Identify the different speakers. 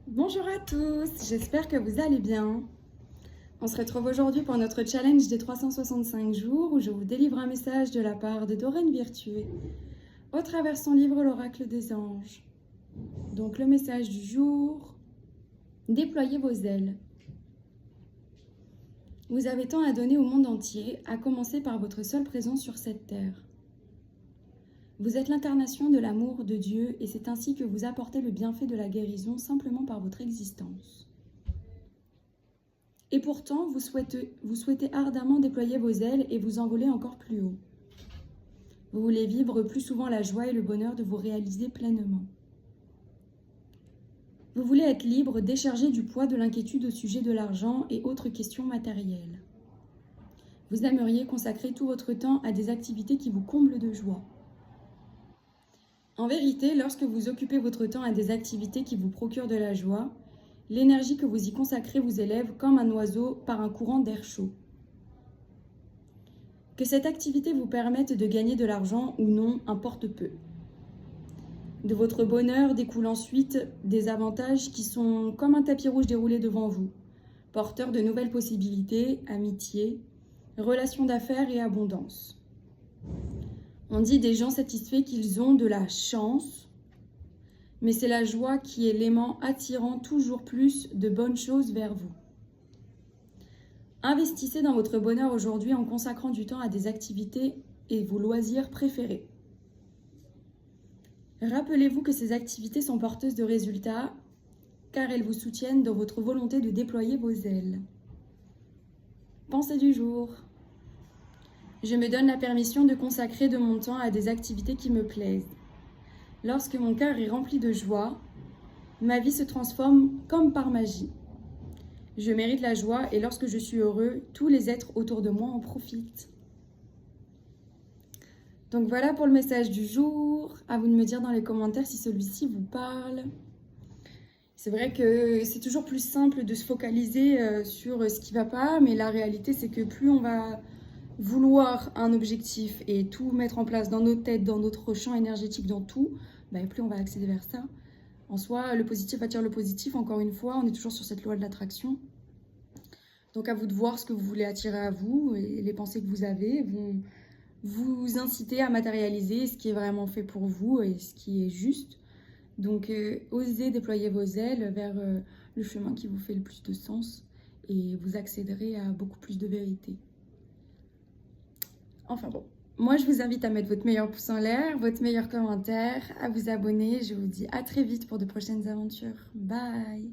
Speaker 1: Bonjour à tous, j'espère que vous allez bien. On se retrouve aujourd'hui pour notre challenge des 365 jours où je vous délivre un message de la part de Doreen Virtué au travers son livre L'Oracle des Anges. Donc le message du jour, déployez vos ailes. Vous avez tant à donner au monde entier, à commencer par votre seule présence sur cette terre. Vous êtes l'incarnation de l'amour de Dieu et c'est ainsi que vous apportez le bienfait de la guérison simplement par votre existence. Et pourtant, vous souhaitez ardemment déployer vos ailes et vous envoler encore plus haut. Vous voulez vivre plus souvent la joie et le bonheur de vous réaliser pleinement. Vous voulez être libre, déchargé du poids de l'inquiétude au sujet de l'argent et autres questions matérielles. Vous aimeriez consacrer tout votre temps à des activités qui vous comblent de joie. En vérité, lorsque vous occupez votre temps à des activités qui vous procurent de la joie, l'énergie que vous y consacrez vous élève comme un oiseau par un courant d'air chaud. Que cette activité vous permette de gagner de l'argent ou non importe peu. De votre bonheur découlent ensuite des avantages qui sont comme un tapis rouge déroulé devant vous, porteurs de nouvelles possibilités, amitié, relations d'affaires et abondance. On dit des gens satisfaits qu'ils ont de la chance, mais c'est la joie qui est l'aimant attirant toujours plus de bonnes choses vers vous. Investissez dans votre bonheur aujourd'hui en consacrant du temps à des activités et vos loisirs préférés. Rappelez-vous que ces activités sont porteuses de résultats car elles vous soutiennent dans votre volonté de déployer vos ailes. Pensée du jour. Je me donne la permission de consacrer de mon temps à des activités qui me plaisent. Lorsque mon cœur est rempli de joie, ma vie se transforme comme par magie. Je mérite la joie et lorsque je suis heureux, tous les êtres autour de moi en profitent. Donc voilà pour le message du jour. À vous de me dire dans les commentaires si celui-ci vous parle. C'est vrai que c'est toujours plus simple de se focaliser sur ce qui ne va pas, mais la réalité c'est que plus on va vouloir un objectif et tout mettre en place dans nos têtes, dans notre champ énergétique, dans tout, plus on va accéder vers ça. En soi, le positif attire le positif, encore une fois, on est toujours sur cette loi de l'attraction. Donc à vous de voir ce que vous voulez attirer à vous, et les pensées que vous avez vont vous inciter à matérialiser ce qui est vraiment fait pour vous et ce qui est juste. Donc osez déployer vos ailes vers le chemin qui vous fait le plus de sens et vous accéderez à beaucoup plus de vérité. Enfin bon, moi je vous invite à mettre votre meilleur pouce en l'air, votre meilleur commentaire, à vous abonner. Je vous dis à très vite pour de prochaines aventures. Bye!